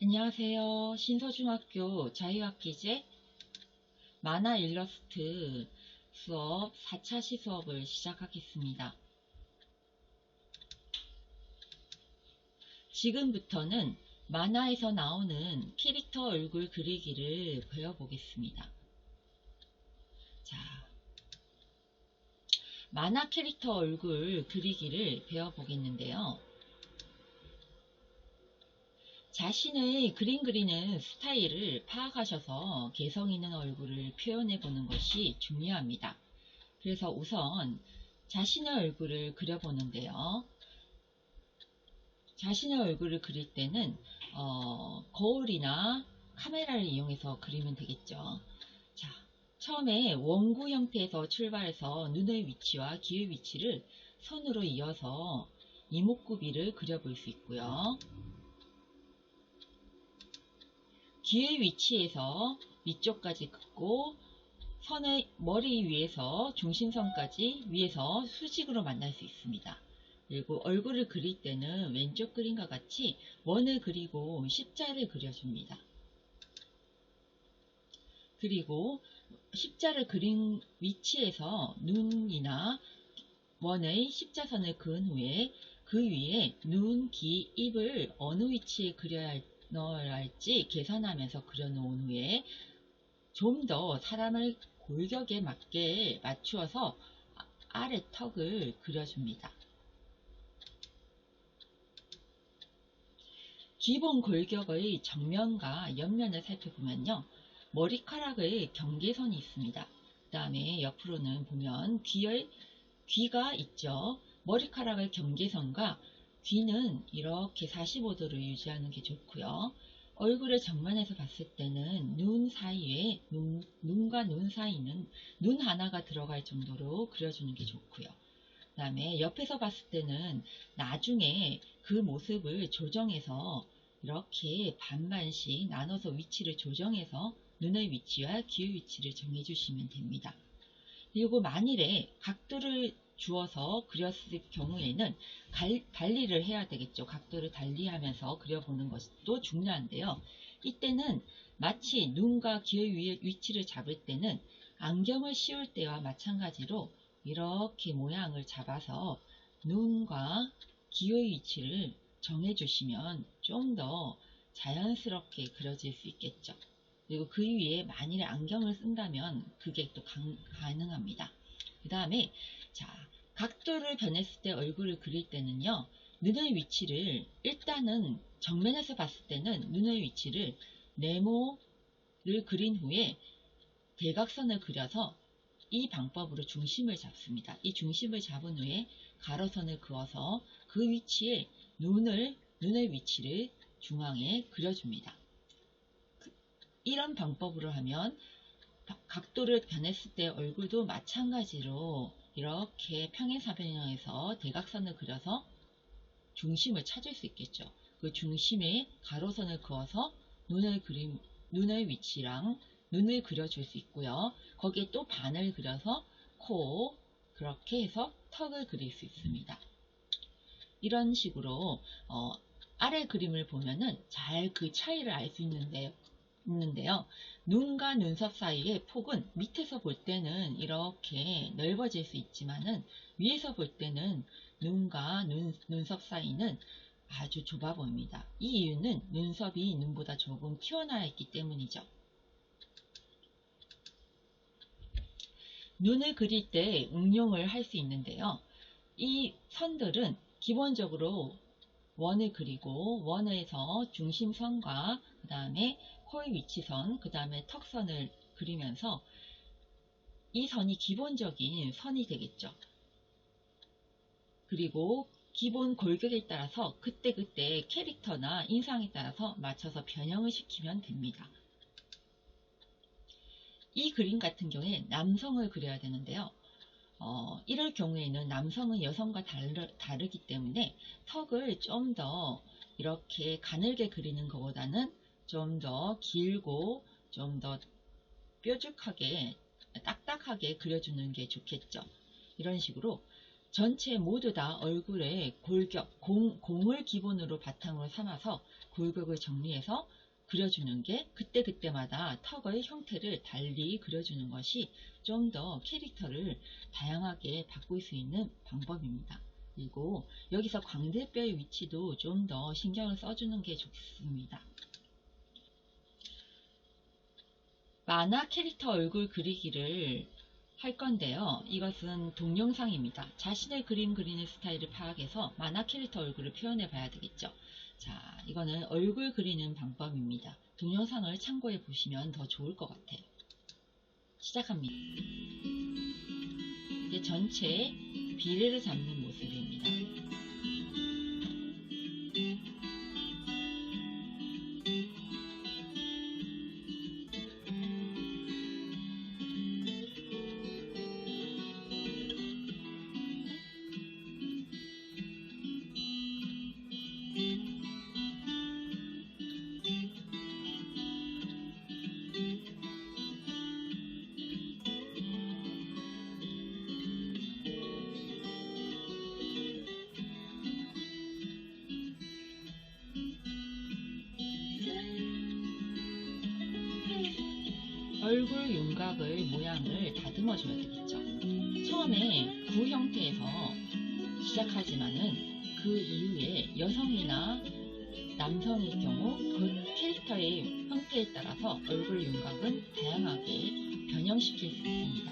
안녕하세요. 신서중학교 자유학기제 만화 일러스트 수업 4차 시수업을 시작하겠습니다. 지금부터는 만화에서 나오는 캐릭터 얼굴 그리기를 배워보겠습니다. 자, 만화 캐릭터 얼굴 그리기를 배워보겠는데요. 자신의 그림 그리는 스타일을 파악하셔서 개성 있는 얼굴을 표현해 보는 것이 중요합니다. 그래서 우선 자신의 얼굴을 그려보는데요. 자신의 얼굴을 그릴 때는 거울이나 카메라를 이용해서 그리면 되겠죠. 자, 처음에 원구 형태에서 출발해서 눈의 위치와 귀의 위치를 선으로 이어서 이목구비를 그려볼 수 있고요. 귀의 위치에서 위쪽까지 긋고 선의 머리 위에서 중심선까지 위에서 수직으로 만날 수 있습니다. 그리고 얼굴을 그릴 때는 왼쪽 그림과 같이 원을 그리고 십자를 그려줍니다. 그리고 십자를 그린 위치에서 눈이나 원의 십자선을 그은 후에 그 위에 눈, 귀, 입을 어느 위치에 넣어야 할지 계산하면서 그려놓은 후에 좀 더 사람을 골격에 맞게 맞추어서 아래 턱을 그려줍니다. 기본 골격의 정면과 옆면을 살펴보면요. 머리카락의 경계선이 있습니다. 그 다음에 옆으로는 보면 귀가 있죠. 머리카락의 경계선과 귀는 이렇게 45도를 유지하는 게 좋고요. 얼굴을 정면에서 봤을 때는 눈과 눈 사이는 눈 하나가 들어갈 정도로 그려주는 게 좋고요. 그 다음에 옆에서 봤을 때는 나중에 그 모습을 조정해서 이렇게 반반씩 나눠서 위치를 조정해서 눈의 위치와 귀의 위치를 정해주시면 됩니다. 그리고 만일에 각도를 주어서 그렸을 경우에는 달리를 해야 되겠죠. 각도를 달리하면서 그려보는 것도 중요한데요. 이때는 마치 눈과 귀의 위치를 잡을 때는 안경을 씌울 때와 마찬가지로 이렇게 모양을 잡아서 눈과 귀의 위치를 정해주시면 좀 더 자연스럽게 그려질 수 있겠죠. 그리고 그 위에 만일에 안경을 쓴다면 그게 또 가능합니다. 그 다음에 자, 각도를 변했을 때 얼굴을 그릴 때는요. 눈의 위치를 일단은 정면에서 봤을 때는 눈의 위치를 네모를 그린 후에 대각선을 그려서 이 방법으로 중심을 잡습니다. 이 중심을 잡은 후에 가로선을 그어서 그 위치에 눈의 위치를 중앙에 그려줍니다. 이런 방법으로 하면 각도를 변했을 때 얼굴도 마찬가지로 이렇게 평행사변형에서 대각선을 그려서 중심을 찾을 수 있겠죠. 그 중심에 가로선을 그어서 눈의 위치랑 눈을 그려줄 수 있고요. 거기에 또 반을 그려서 코, 그렇게 해서 턱을 그릴 수 있습니다. 이런 식으로 아래 그림을 보면은 잘 그 차이를 알 수 있는데요. 눈과 눈썹 사이의 폭은 밑에서 볼 때는 이렇게 넓어질 수 있지만은 위에서 볼 때는 눈과 눈썹 사이는 아주 좁아 보입니다. 이 이유는 눈썹이 눈보다 조금 튀어나와 있기 때문이죠. 눈을 그릴 때 응용을 할 수 있는데요. 이 선들은 기본적으로 원을 그리고 원에서 중심선과 그 다음에 코의 위치선, 그 다음에 턱선을 그리면서 이 선이 기본적인 선이 되겠죠. 그리고 기본 골격에 따라서 그때그때 캐릭터나 인상에 따라서 맞춰서 변형을 시키면 됩니다. 이 그림 같은 경우에 남성을 그려야 되는데요. 이럴 경우에는 남성은 여성과 다르기 때문에 턱을 좀 더 이렇게 가늘게 그리는 것보다는 좀 더 길고 좀 더 뾰족하게 딱딱하게 그려주는 게 좋겠죠. 이런 식으로 전체 모두 다 얼굴에 공을 기본으로 바탕으로 삼아서 골격을 정리해서 그려주는 게 그때그때마다 턱의 형태를 달리 그려주는 것이 좀 더 캐릭터를 다양하게 바꿀 수 있는 방법입니다. 그리고 여기서 광대뼈의 위치도 좀 더 신경을 써주는 게 좋습니다. 만화 캐릭터 얼굴 그리기를 할 건데요. 이것은 동영상입니다. 자신의 그림 그리는 스타일을 파악해서 만화 캐릭터 얼굴을 표현해 봐야 되겠죠. 자, 이거는 얼굴 그리는 방법입니다. 동영상을 참고해 보시면 더 좋을 것 같아요. 시작합니다. 이게 전체 비례를 잡는 모습입니다. 얼굴 윤곽을 모양을 다듬어 줘야 되겠죠. 처음에 구 형태에서 시작하지만은 그 이후에 여성이나 남성의 경우 그 캐릭터의 형태에 따라서 얼굴 윤곽은 다양하게 변형시킬 수 있습니다.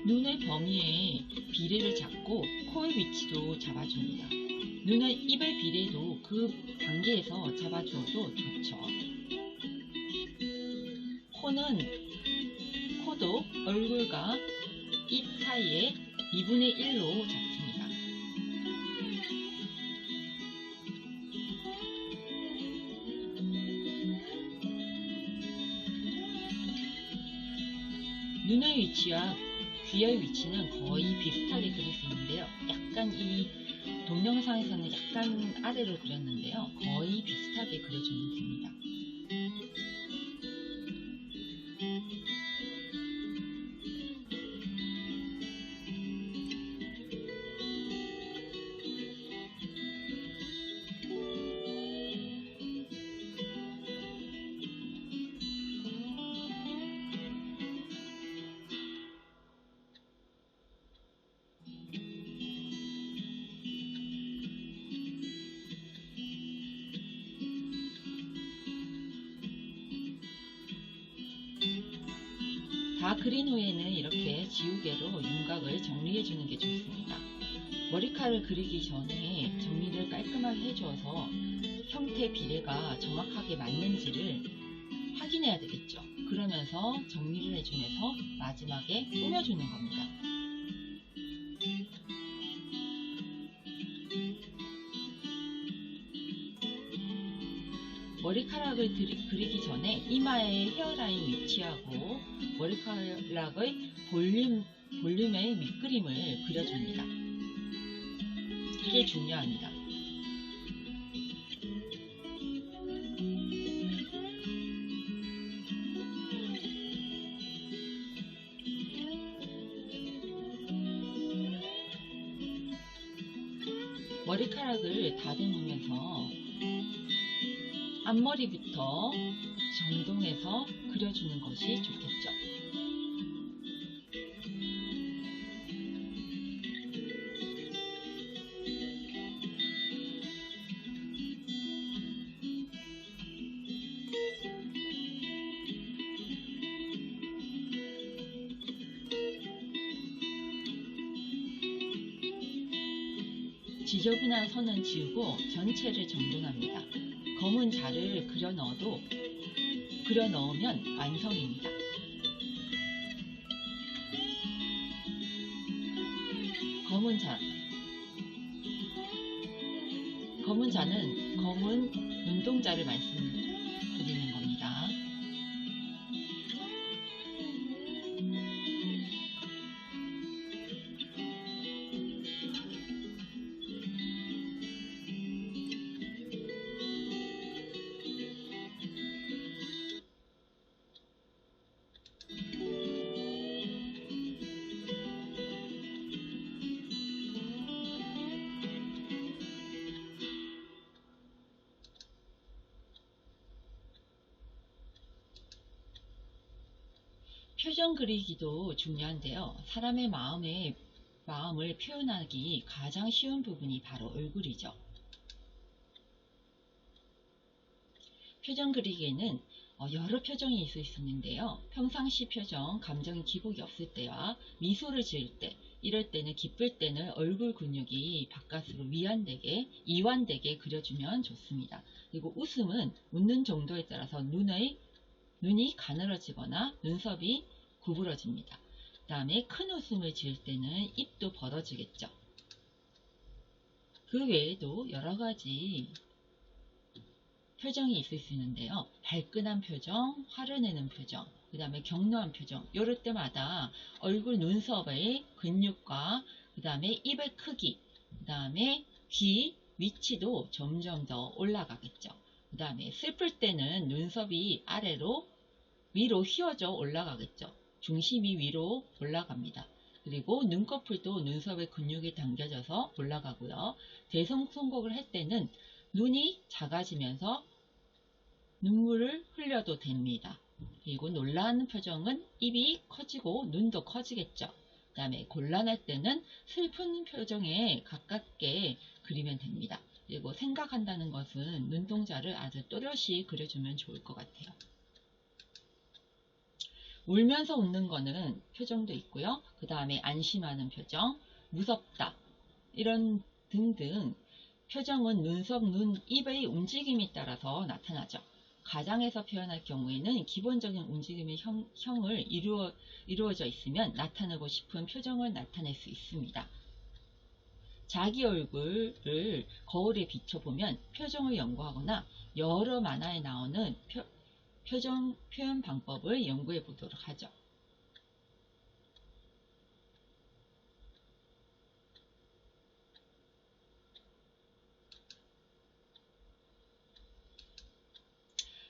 눈의 범위에 비례를 잡고 코의 위치도 잡아줍니다. 눈의 입의 비례도 그 단계에서 잡아줘도 좋죠. 코도 얼굴과 입 사이에 2분의 1로 잡습니다. 눈의 위치와 귀의 위치는 거의 비슷하게 그릴 수 있는데요. 약간 이 동영상에서는 약간 아래로 그렸는데요. 거의 비슷하게 그려주면 됩니다. 다 그린 후에는 이렇게 지우개로 윤곽을 정리해 주는 게 좋습니다. 머리카락을 그리기 전에 정리를 깔끔하게 해주어서 형태 비례가 정확하게 맞는지를 확인해야 되겠죠. 그러면서 정리를 해주면서 마지막에 꾸며주는 겁니다. 머리카락을 그리기 전에 이마의 헤어라인 위치하고 머리카락의 볼륨의 밑그림을 그려줍니다. 이게 중요합니다. 머리카락을 다듬으면서 앞머리부터 정돈해서 그려주는 것이 좋겠죠. 지저분한 선은 지우고 전체를 정돈합니다. 검은 자를 그려 넣으면 완성입니다. 검은 자는 검은 눈동자를 말씀드리는 겁니다. 표정 그리기도 중요한데요. 사람의 마음을 표현하기 가장 쉬운 부분이 바로 얼굴이죠. 표정 그리기에는 여러 표정이 있을 수 있는데요. 평상시 표정, 감정의 기복이 없을 때와 미소를 지을 때, 이럴 때는 기쁠 때는 얼굴 근육이 바깥으로 이완되게 그려주면 좋습니다. 그리고 웃는 정도에 따라서 눈이 가늘어지거나 눈썹이 구부러집니다. 그 다음에 큰 웃음을 지을 때는 입도 벌어지겠죠. 그 외에도 여러 가지 표정이 있을 수 있는데요. 발끈한 표정, 화를 내는 표정, 그 다음에 격노한 표정. 이럴 때마다 얼굴 눈썹의 근육과 그 다음에 입의 크기, 그 다음에 귀 위치도 점점 더 올라가겠죠. 그 다음에 슬플 때는 눈썹이 위로 휘어져 올라가겠죠. 중심이 위로 올라갑니다. 그리고 눈꺼풀도 눈썹의 근육이 당겨져서 올라가고요. 대성통곡을 할 때는 눈이 작아지면서 눈물을 흘려도 됩니다. 그리고 놀라는 표정은 입이 커지고 눈도 커지겠죠. 그 다음에 곤란할 때는 슬픈 표정에 가깝게 그리면 됩니다. 그리고 생각한다는 것은 눈동자를 아주 또렷이 그려주면 좋을 것 같아요. 울면서 웃는 거는 표정도 있고요. 그 다음에 안심하는 표정, 무섭다, 이런 등등 표정은 눈썹, 입의 움직임에 따라서 나타나죠. 가장에서 표현할 경우에는 기본적인 움직임의 형을 이루어져 있으면 나타내고 싶은 표정을 나타낼 수 있습니다. 자기 얼굴을 거울에 비춰보면 표정을 연구하거나 여러 만화에 나오는 표정 표현 방법을 연구해 보도록 하죠.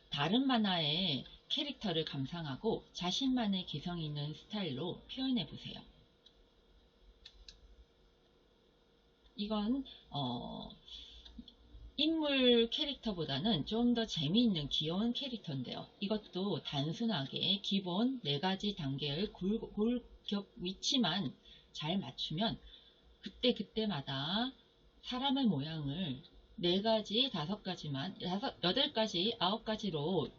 다른 만화의 캐릭터를 감상하고 자신만의 개성 있는 스타일로 표현해 보세요. 이건 인물 캐릭터보다는 좀 더 재미있는 귀여운 캐릭터인데요. 이것도 단순하게 기본 4가지 단계의 골격 위치만 잘 맞추면 그때마다 사람의 모양을 4가지, 5가지만, 8가지, 9가지로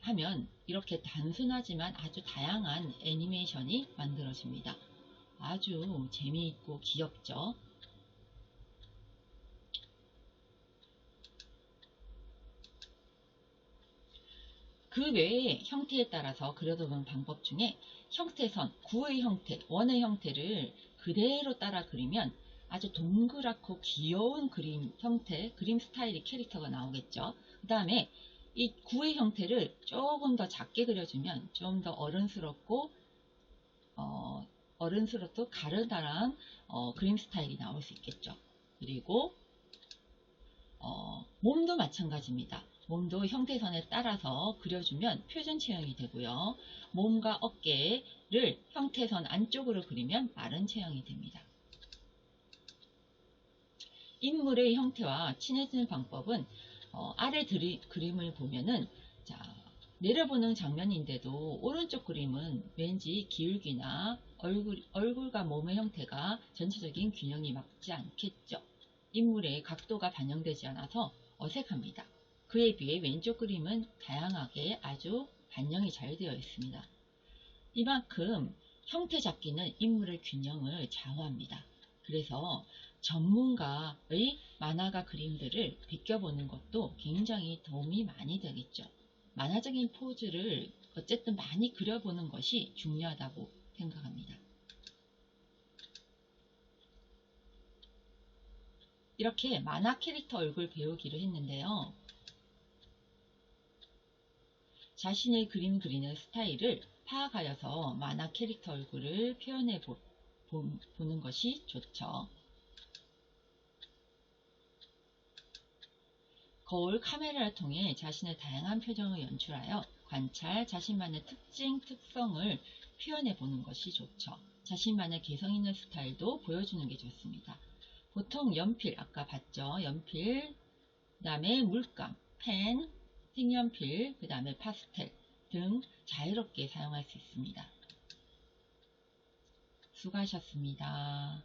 하면 이렇게 단순하지만 아주 다양한 애니메이션이 만들어집니다. 아주 재미있고 귀엽죠. 그 외의 형태에 따라서 그려보는 방법 중에 형태선, 구의 형태, 원의 형태를 그대로 따라 그리면 아주 동그랗고 귀여운 그림 스타일의 캐릭터가 나오겠죠. 그 다음에 이 구의 형태를 조금 더 작게 그려주면 좀 더 어른스럽고 가르다란 그림 스타일이 나올 수 있겠죠. 그리고 몸도 마찬가지입니다. 몸도 형태선에 따라서 그려주면 표준 체형이 되고요. 몸과 어깨를 형태선 안쪽으로 그리면 마른 체형이 됩니다. 인물의 형태와 친해지는 방법은 아래 그림을 보면은 내려보는 장면인데도 오른쪽 그림은 왠지 기울기나 얼굴과 몸의 형태가 전체적인 균형이 맞지 않겠죠. 인물의 각도가 반영되지 않아서 어색합니다. 그에 비해 왼쪽 그림은 다양하게 아주 반영이 잘 되어 있습니다. 이만큼 형태 잡기는 인물의 균형을 좌우합니다. 그래서 전문가의 만화가 그림들을 비껴보는 것도 굉장히 도움이 많이 되겠죠. 만화적인 포즈를 어쨌든 많이 그려보는 것이 중요하다고 생각합니다. 이렇게 만화 캐릭터 얼굴 배우기를 했는데요. 자신의 그림 그리는 스타일을 파악하여서 만화 캐릭터 얼굴을 표현해 보는 것이 좋죠. 거울 카메라를 통해 자신의 다양한 표정을 연출하여 관찰, 자신만의 특성을 표현해 보는 것이 좋죠. 자신만의 개성 있는 스타일도 보여주는 게 좋습니다. 보통 연필, 아까 봤죠? 연필, 그 다음에 물감, 펜, 색연필, 그 다음에 파스텔, 등 자유롭게 사용할 수 있습니다. 수고하셨습니다.